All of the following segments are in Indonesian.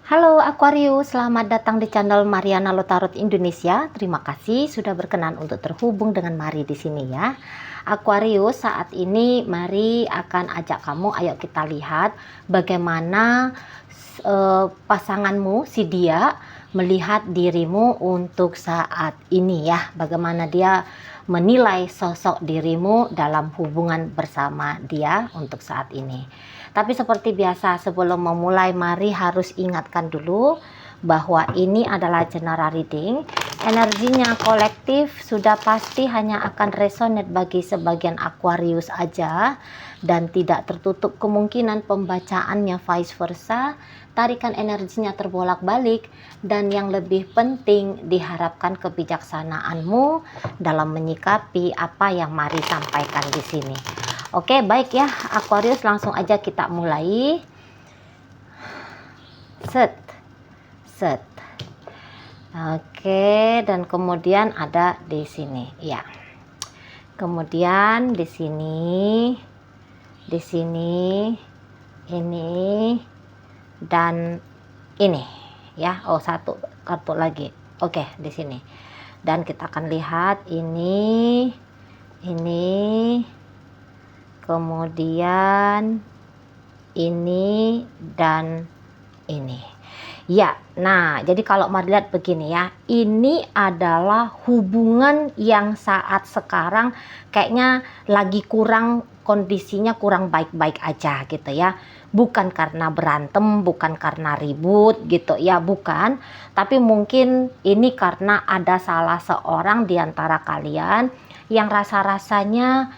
Halo Aquarius, selamat datang di channel Mariana Lotarot Indonesia. Terima kasih sudah berkenan untuk terhubung dengan Mari di sini ya. Aquarius, saat ini Mari akan ajak kamu, ayo kita lihat bagaimana pasanganmu si dia melihat dirimu untuk saat ini ya. Bagaimana dia menilai sosok dirimu dalam hubungan bersama dia untuk saat ini. Tapi seperti biasa, sebelum memulai Mari harus ingatkan dulu bahwa ini adalah general reading. Energinya kolektif sudah pasti hanya akan resonate bagi sebagian Aquarius aja, dan tidak tertutup kemungkinan pembacaannya vice versa. Tarikan energinya terbolak-balik, dan yang lebih penting diharapkan kebijaksanaanmu dalam menyikapi apa yang Mari sampaikan di sini. Oke, baik ya Aquarius, langsung aja kita mulai. Set. Oke, dan kemudian ada di sini ya. Kemudian di sini, ini dan ini ya. Oh, satu kartu lagi. Oke, di sini. Dan kita akan lihat ini kemudian ini dan ini ya. Nah, jadi kalau Mari lihat begini ya, ini adalah hubungan yang saat sekarang kayaknya lagi kondisinya kurang baik-baik aja gitu ya. Bukan karena berantem, bukan karena ribut gitu ya, bukan, tapi mungkin ini karena ada salah seorang di antara kalian yang rasa-rasanya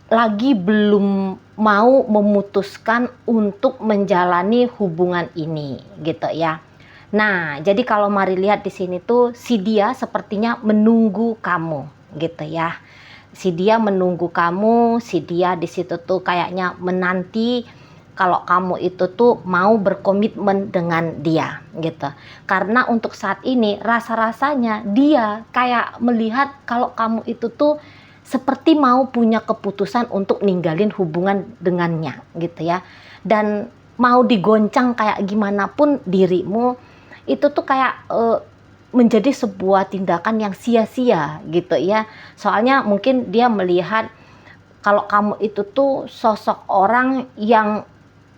lagi belum mau memutuskan untuk menjalani hubungan ini gitu ya. Nah, jadi kalau Mari lihat di sini tuh si dia sepertinya menunggu kamu gitu ya. Si dia menunggu kamu, si dia di situ tuh kayaknya menanti kalau kamu itu tuh mau berkomitmen dengan dia gitu. Karena untuk saat ini rasa-rasanya dia kayak melihat kalau kamu itu tuh seperti mau punya keputusan untuk ninggalin hubungan dengannya gitu ya. Dan mau digoncang kayak gimana pun dirimu itu tuh kayak menjadi sebuah tindakan yang sia-sia gitu ya. Soalnya mungkin dia melihat kalau kamu itu tuh sosok orang yang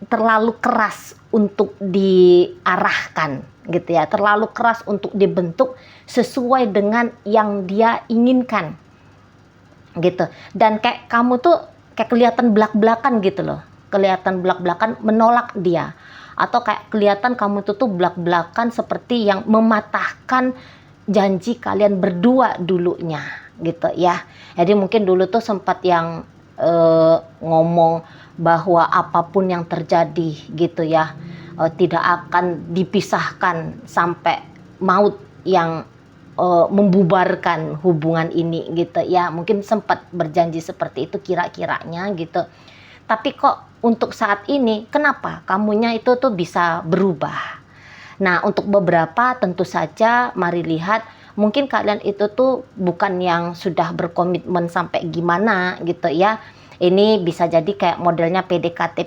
terlalu keras untuk diarahkan gitu ya. Terlalu keras untuk dibentuk sesuai dengan yang dia inginkan gitu. Dan kayak kamu tuh kayak kelihatan belak-belakan gitu loh, kelihatan belak-belakan menolak dia, atau kayak kelihatan kamu tuh belak-belakan seperti yang mematahkan janji kalian berdua dulunya gitu ya. Jadi mungkin dulu tuh sempat yang ngomong bahwa apapun yang terjadi gitu ya, tidak akan dipisahkan sampai maut yang membubarkan hubungan ini gitu ya. Mungkin sempat berjanji seperti itu kira-kiranya gitu. Tapi kok untuk saat ini kenapa kamunya itu tuh bisa berubah? Nah, untuk beberapa tentu saja Mari lihat mungkin kalian itu tuh bukan yang sudah berkomitmen sampai gimana gitu ya. Ini bisa jadi kayak modelnya PDKT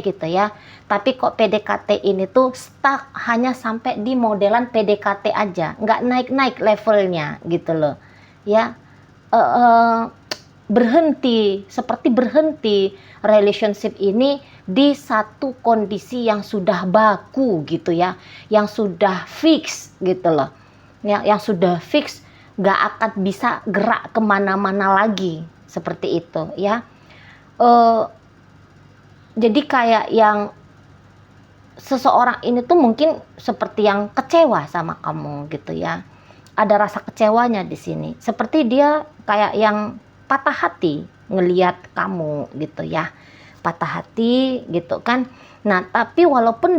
gitu ya. Tapi kok PDKT ini tuh stuck hanya sampai di modelan PDKT aja, nggak naik-naik levelnya gitu loh ya. Seperti berhenti relationship ini di satu kondisi yang sudah baku gitu ya, yang sudah fix gitu loh ya, yang sudah fix nggak akan bisa gerak kemana-mana lagi seperti itu ya. Jadi kayak yang seseorang ini tuh mungkin seperti yang kecewa sama kamu gitu ya. Ada rasa kecewanya di sini. Seperti dia kayak yang patah hati ngelihat kamu gitu ya. Patah hati gitu kan. Nah, tapi walaupun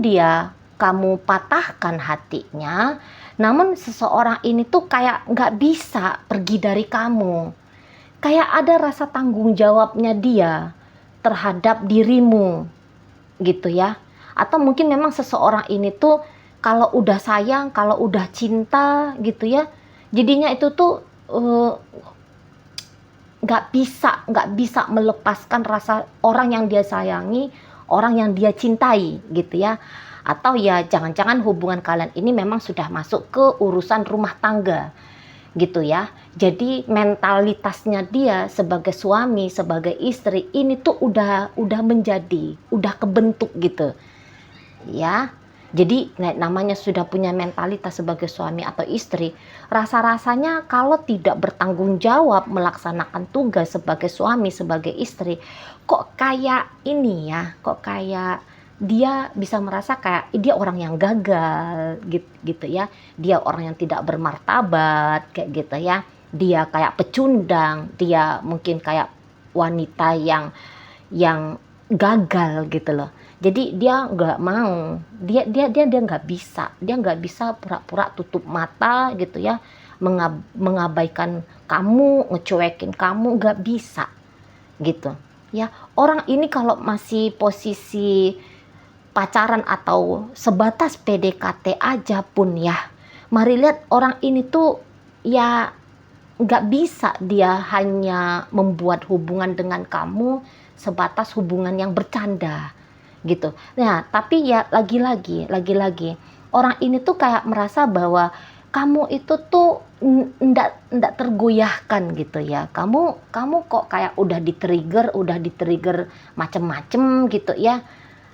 kamu patahkan hatinya, namun seseorang ini tuh kayak nggak bisa pergi dari kamu. Kayak ada rasa tanggung jawabnya dia terhadap dirimu gitu ya. Atau mungkin memang seseorang ini tuh kalau udah sayang, kalau udah cinta gitu ya, jadinya itu tuh nggak bisa melepaskan rasa orang yang dia sayangi, orang yang dia cintai gitu ya. Atau ya jangan-jangan hubungan kalian ini memang sudah masuk ke urusan rumah tangga gitu ya. Jadi mentalitasnya dia sebagai suami, sebagai istri ini tuh udah kebentuk gitu ya. Jadi namanya sudah punya mentalitas sebagai suami atau istri, rasa-rasanya kalau tidak bertanggung jawab melaksanakan tugas sebagai suami, sebagai istri, kok kayak ini ya, kok kayak dia bisa merasa kayak dia orang yang gagal gitu ya. Dia orang yang tidak bermartabat kayak gitu ya. Dia kayak pecundang, dia mungkin kayak wanita yang gagal gitu loh. Jadi dia nggak mau, dia nggak bisa pura-pura tutup mata gitu ya, mengabaikan kamu, ngecuekin kamu, nggak bisa gitu ya. Orang ini kalau masih posisi pacaran atau sebatas PDKT aja pun ya, mari lihat orang ini tuh ya nggak bisa dia hanya membuat hubungan dengan kamu sebatas hubungan yang bercanda gitu. Nah, tapi ya lagi-lagi orang ini tuh kayak merasa bahwa kamu itu tuh ndak tergoyahkan gitu ya. Kamu kok kayak udah di-trigger macem-macem gitu ya.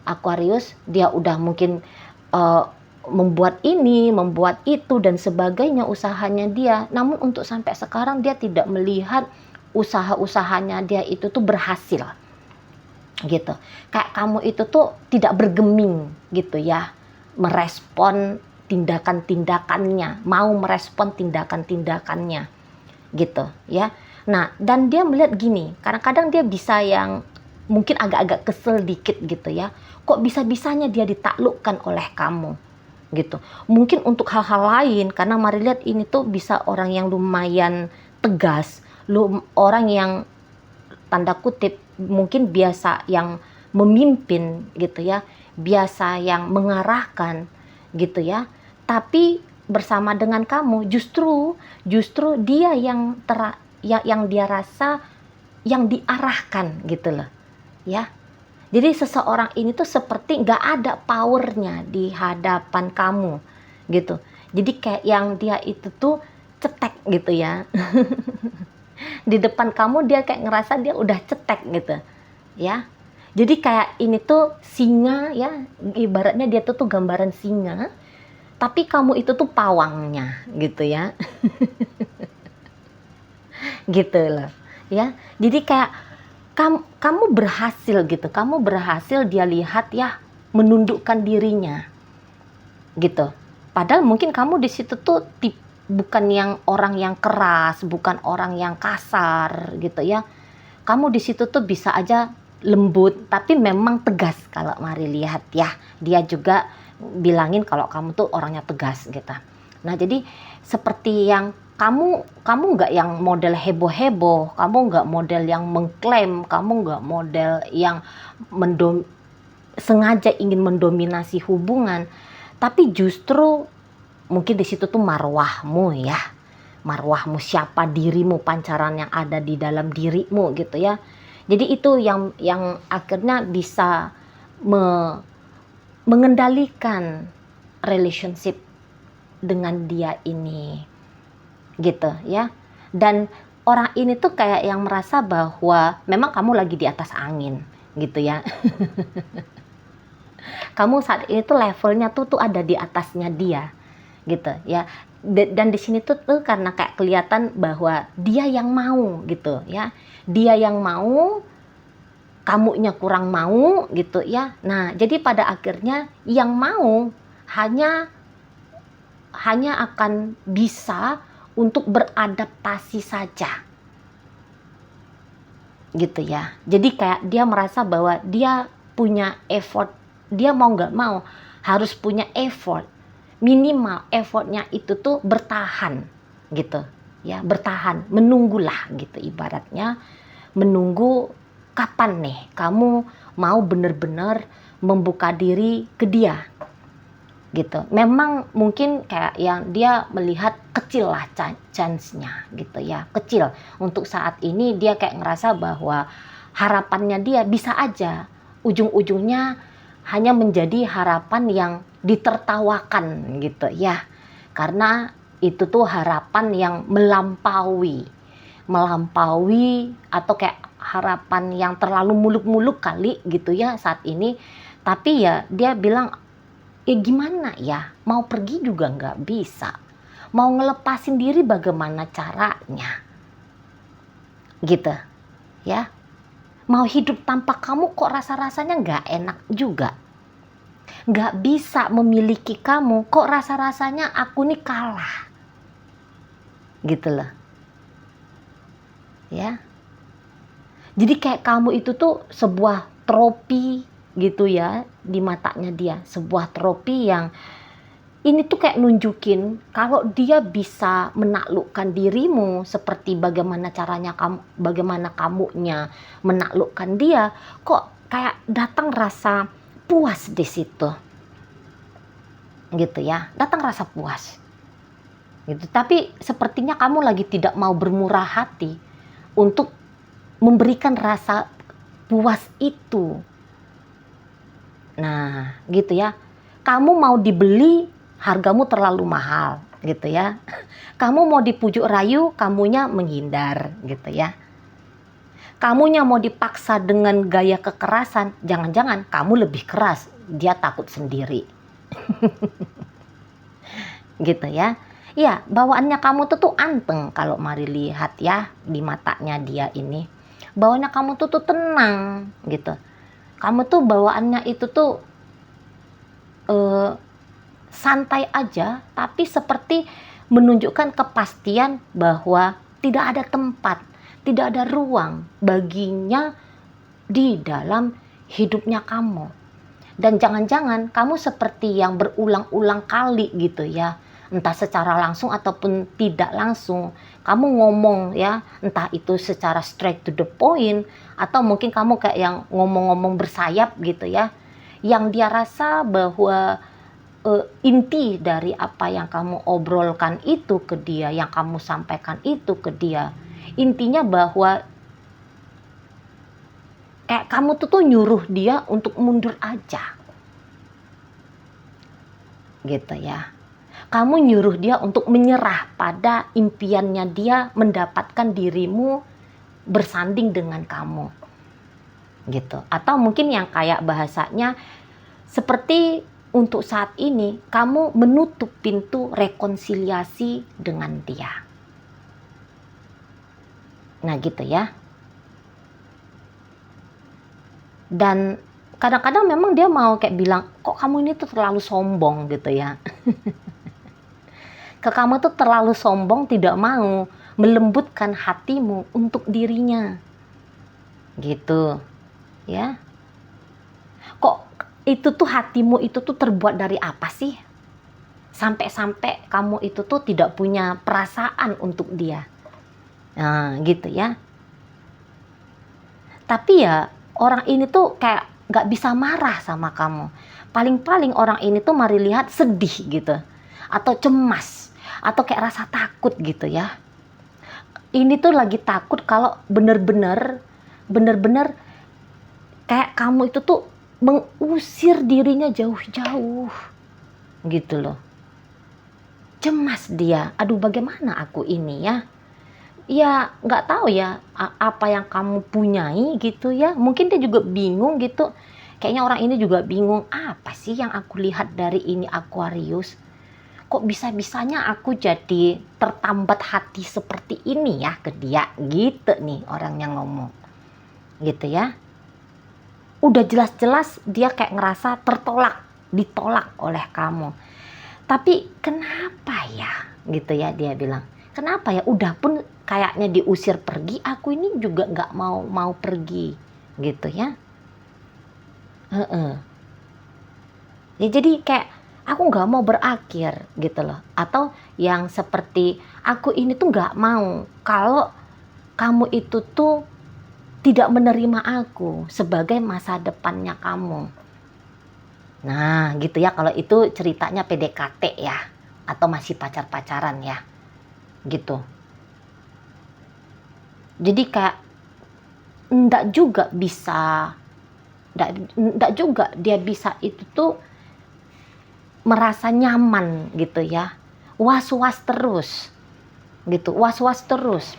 Aquarius, dia udah mungkin uh, membuat ini, membuat itu dan sebagainya usahanya dia. Namun untuk sampai sekarang dia tidak melihat usaha-usahanya dia itu tuh berhasil gitu. Kayak kamu itu tuh tidak bergeming gitu ya, merespon tindakan-tindakannya, mau merespon tindakan-tindakannya gitu ya. Nah, dan dia melihat gini, kadang-kadang dia bisa yang mungkin agak-agak kesel dikit gitu ya. Kok bisa-bisanya dia ditaklukkan oleh kamu gitu. Mungkin untuk hal-hal lain, karena mari lihat ini tuh bisa orang yang lumayan tegas, orang yang tanda kutip mungkin biasa yang memimpin gitu ya, biasa yang mengarahkan gitu ya. Tapi bersama dengan kamu justru dia yang dia rasa yang diarahkan gitu loh ya. Jadi seseorang ini tuh seperti nggak ada powernya di hadapan kamu gitu. Jadi kayak yang dia itu tuh cetek gitu ya. Di depan kamu dia kayak ngerasa dia udah cetek gitu ya. Jadi kayak ini tuh singa ya, ibaratnya dia tuh gambaran singa, tapi kamu itu tuh pawangnya gitu ya. Gitu loh ya. Jadi kayak kamu berhasil gitu, kamu berhasil dia lihat ya menundukkan dirinya gitu. Padahal mungkin kamu di situ tuh bukan yang orang yang keras, bukan orang yang kasar gitu ya. Kamu di situ tuh bisa aja lembut, tapi memang tegas kalau mari lihat ya. Dia juga bilangin kalau kamu tuh orangnya tegas gitu. Nah, jadi seperti yang kamu nggak yang model heboh-heboh, kamu nggak model yang mengklaim, kamu nggak model yang sengaja ingin mendominasi hubungan, tapi justru mungkin di situ tuh marwahmu ya, marwahmu, siapa dirimu, pancaran yang ada di dalam dirimu gitu ya. Jadi itu yang akhirnya bisa mengendalikan relationship dengan dia ini gitu ya. Dan orang ini tuh kayak yang merasa bahwa memang kamu lagi di atas angin gitu ya. Kamu saat ini tuh levelnya tuh ada di atasnya dia gitu ya. Dan di sini tuh karena kayak kelihatan bahwa dia yang mau gitu ya. Dia yang mau, kamunya kurang mau gitu ya. Nah, jadi pada akhirnya yang mau hanya akan bisa untuk beradaptasi saja gitu ya. Jadi kayak dia merasa bahwa dia punya effort, dia mau nggak mau harus punya effort, minimal effortnya itu tuh bertahan gitu ya, bertahan, menunggulah gitu, ibaratnya menunggu kapan nih kamu mau benar-benar membuka diri ke dia gitu. Memang mungkin kayak yang dia melihat kecil lah chance-nya gitu ya, kecil. Untuk saat ini dia kayak ngerasa bahwa harapannya dia bisa aja ujung-ujungnya hanya menjadi harapan yang ditertawakan gitu ya. Karena itu tuh harapan yang melampaui atau kayak harapan yang terlalu muluk-muluk kali gitu ya saat ini. Tapi ya dia bilang, ya gimana ya, mau pergi juga nggak bisa, mau ngelepasin diri bagaimana caranya gitu ya. Mau hidup tanpa kamu kok rasa-rasanya nggak enak juga. Nggak bisa memiliki kamu kok rasa-rasanya aku nih kalah. Gitu loh. Ya. Jadi kayak kamu itu tuh sebuah trofi gitu ya di matanya dia. Sebuah trofi yang ini tuh kayak nunjukin kalau dia bisa menaklukkan dirimu seperti bagaimana caranya kamu, bagaimana kamunya menaklukkan dia, kok kayak datang rasa puas di situ. Gitu ya, datang rasa puas. Gitu. Tapi sepertinya kamu lagi tidak mau bermurah hati untuk memberikan rasa puas itu. Nah, gitu ya. Kamu mau dibeli, hargamu terlalu mahal, gitu ya. Kamu mau dipujuk rayu, kamunya menghindar, gitu ya. Kamunya mau dipaksa dengan gaya kekerasan, jangan-jangan kamu lebih keras, dia takut sendiri. Gitu ya. Ya, bawaannya kamu tuh anteng kalau mari lihat ya di matanya dia ini. Bawaannya kamu tuh tenang, gitu. Kamu tuh bawaannya itu tuh santai aja, tapi seperti menunjukkan kepastian bahwa tidak ada tempat, tidak ada ruang baginya di dalam hidupnya kamu. Dan jangan-jangan kamu seperti yang berulang-ulang kali gitu ya, entah secara langsung ataupun tidak langsung, kamu ngomong ya, entah itu secara straight to the point, atau mungkin kamu kayak yang ngomong-ngomong bersayap gitu ya, yang dia rasa bahwa inti dari apa yang kamu obrolkan itu ke dia, yang kamu sampaikan itu ke dia, intinya bahwa kayak kamu tuh nyuruh dia untuk mundur aja, gitu ya. Kamu nyuruh dia untuk menyerah pada impiannya dia mendapatkan dirimu bersanding dengan kamu, gitu. Atau mungkin yang kayak bahasanya seperti untuk saat ini kamu menutup pintu rekonsiliasi dengan dia. Nah gitu ya. Dan kadang-kadang memang dia mau kayak bilang, kok kamu ini tuh terlalu sombong gitu ya. Kamu tuh terlalu sombong, tidak mau melembutkan hatimu untuk dirinya. Gitu. Ya. Kok itu tuh hatimu itu tuh terbuat dari apa sih? Sampai-sampai kamu itu tuh tidak punya perasaan untuk dia. Nah gitu ya. Tapi ya orang ini tuh kayak gak bisa marah sama kamu. Paling-paling orang ini tuh mari lihat sedih gitu. Atau cemas. Atau kayak rasa takut gitu ya. Ini tuh lagi takut kalau bener-bener kayak kamu itu tuh mengusir dirinya jauh-jauh gitu loh. Cemas dia, aduh bagaimana aku ini ya. Ya nggak tahu ya apa yang kamu punyai gitu ya. Mungkin dia juga bingung gitu. Kayaknya orang ini juga bingung, apa sih yang aku lihat dari ini Aquarius. Kok bisa-bisanya aku jadi tertambat hati seperti ini ya ke dia. Gitu nih orang yang ngomong. Gitu ya. Udah jelas-jelas dia kayak ngerasa ditolak oleh kamu. Tapi kenapa ya? Gitu ya dia bilang. Kenapa ya? Udah pun kayaknya diusir pergi, aku ini juga nggak mau pergi. Gitu ya. Ya jadi kayak aku nggak mau berakhir gitu loh. Atau yang seperti aku ini tuh nggak mau kalau kamu itu tuh tidak menerima aku sebagai masa depannya kamu. Nah gitu ya, kalau itu ceritanya PDKT ya, atau masih pacar-pacaran ya, gitu. Jadi kayak enggak juga bisa Nggak juga dia bisa itu tuh merasa nyaman gitu ya. Was-was terus gitu, was-was terus.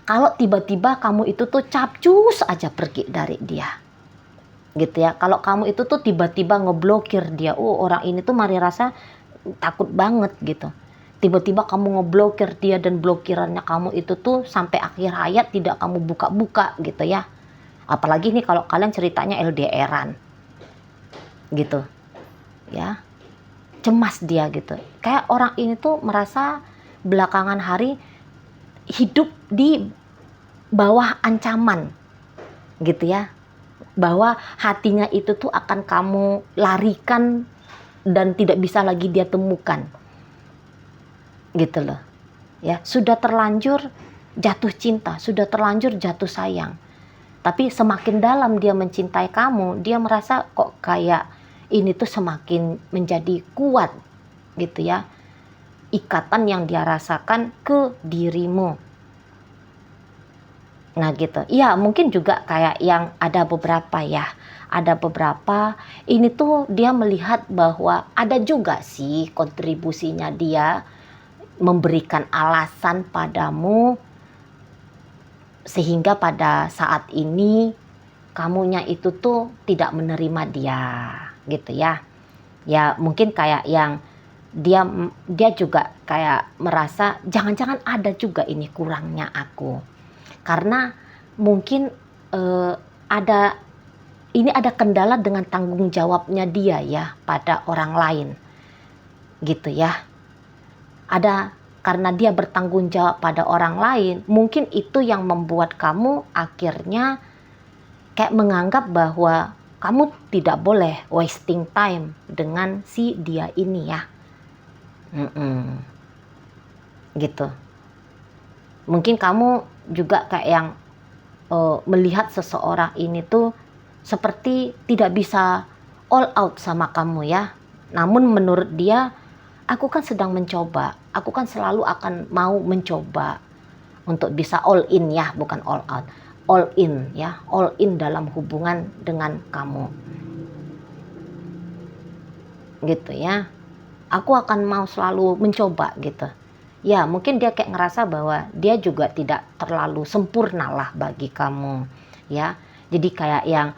Kalau tiba-tiba kamu itu tuh capcus aja pergi dari dia gitu ya. Kalau kamu itu tuh tiba-tiba ngeblokir dia, orang ini tuh Mari rasa takut banget gitu. Tiba-tiba kamu ngeblokir dia dan blokirannya kamu itu tuh sampai akhir hayat tidak kamu buka-buka gitu ya. Apalagi nih kalau kalian ceritanya LDRan gitu ya. Cemas dia gitu. Kayak orang ini tuh merasa belakangan hari hidup di bawah ancaman gitu ya. Bahwa hatinya itu tuh akan kamu larikan dan tidak bisa lagi dia temukan. Gitu loh. Ya, sudah terlanjur jatuh cinta, sudah terlanjur jatuh sayang. Tapi semakin dalam dia mencintai kamu, dia merasa kok kayak ini tuh semakin menjadi kuat gitu ya. Ikatan yang dia rasakan ke dirimu. Nah gitu. Ya mungkin juga kayak yang ada beberapa ya. Ada beberapa ini tuh dia melihat bahwa ada juga sih kontribusinya dia memberikan alasan padamu sehingga pada saat ini kamunya itu tuh tidak menerima dia gitu ya. Ya mungkin kayak yang dia juga kayak merasa jangan-jangan ada juga ini kurangnya aku. Karena mungkin ada kendala dengan tanggung jawabnya dia ya pada orang lain gitu ya. Karena dia bertanggung jawab pada orang lain, mungkin itu yang membuat kamu akhirnya kayak menganggap bahwa kamu tidak boleh wasting time dengan si dia ini ya. Gitu. Mungkin kamu juga kayak yang melihat seseorang ini tuh seperti tidak bisa all out sama kamu ya. Namun menurut dia, aku kan sedang mencoba. Aku kan selalu akan mau mencoba untuk bisa all in ya, bukan all out. All in ya, all in dalam hubungan dengan kamu. Gitu ya. Aku akan mau selalu mencoba gitu. Ya mungkin dia kayak ngerasa bahwa dia juga tidak terlalu sempurna lah bagi kamu ya. Jadi kayak yang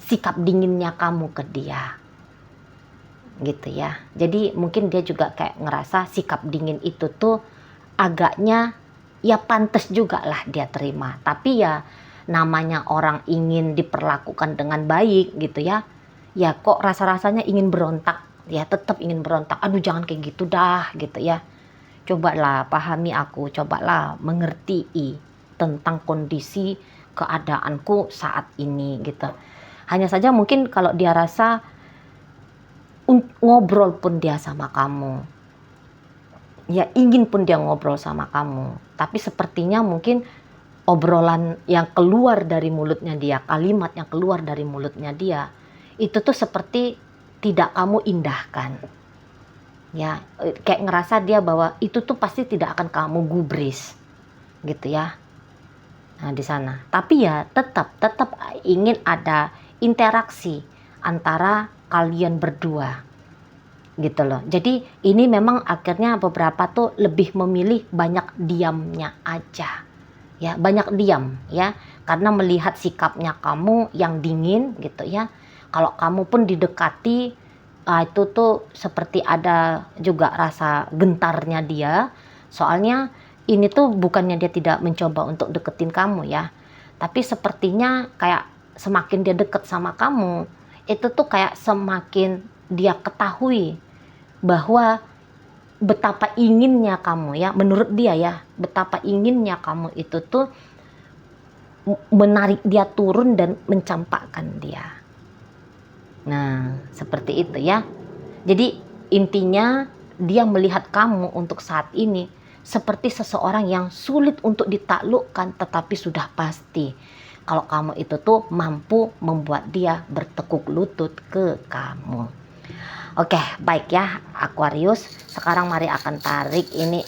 sikap dinginnya kamu ke dia gitu ya. Jadi mungkin dia juga kayak ngerasa sikap dingin itu tuh agaknya ya pantas juga lah dia terima. Tapi ya namanya orang ingin diperlakukan dengan baik gitu ya. Ya kok rasa-rasanya ingin berontak. Ya tetap ingin berontak, aduh jangan kayak gitu dah gitu ya. Cobalah pahami aku, cobalah mengerti tentang kondisi keadaanku saat ini gitu. Hanya saja mungkin kalau dia rasa ngobrol pun dia sama kamu, ya ingin pun dia ngobrol sama kamu, tapi sepertinya mungkin obrolan yang keluar dari mulutnya dia, kalimat yang keluar dari mulutnya dia, itu tuh seperti tidak kamu indahkan. Ya, kayak ngerasa dia bahwa itu tuh pasti tidak akan kamu gubris. Gitu ya. Nah, di sana. Tapi ya tetap ingin ada interaksi antara kalian berdua. Gitu loh. Jadi ini memang akhirnya beberapa tuh lebih memilih banyak diamnya aja. Ya, banyak diam ya. Karena melihat sikapnya kamu yang dingin gitu ya. Kalau kamu pun didekati, itu tuh seperti ada juga rasa gentarnya dia. Soalnya ini tuh bukannya dia tidak mencoba untuk deketin kamu ya. Tapi sepertinya kayak semakin dia deket sama kamu, itu tuh kayak semakin dia ketahui bahwa betapa inginnya kamu ya, menurut dia ya, betapa inginnya kamu itu tuh menarik dia turun dan mencampakkan dia. Nah, seperti itu ya. Jadi intinya dia melihat kamu untuk saat ini seperti seseorang yang sulit untuk ditaklukkan, tetapi sudah pasti kalau kamu itu tuh mampu membuat dia bertekuk lutut ke kamu. Oke, baik ya Aquarius. Sekarang mari akan tarik ini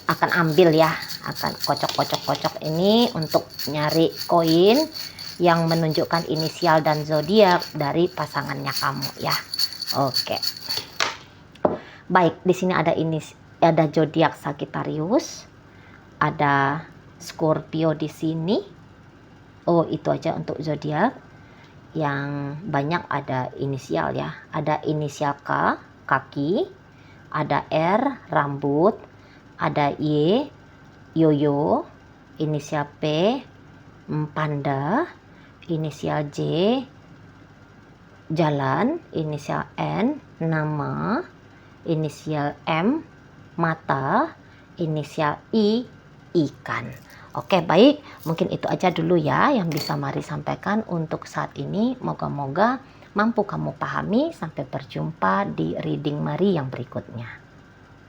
akan ambil ya, akan kocok ini untuk nyari koin yang menunjukkan inisial dan zodiak dari pasangannya kamu ya. Oke. Baik, di sini ada zodiak Sagittarius, ada Scorpio di sini. Oh, itu aja untuk zodiak. Yang banyak ada inisial ya. Ada inisial K, kaki, ada R, rambut, ada Y, yoyo, inisial P, panda, inisial J, jalan, inisial N, nama, inisial M, mata, inisial I, ikan. Oke, baik, mungkin itu aja dulu ya yang bisa Mari sampaikan untuk saat ini. Moga-moga mampu kamu pahami. Sampai berjumpa di reading Mari yang berikutnya.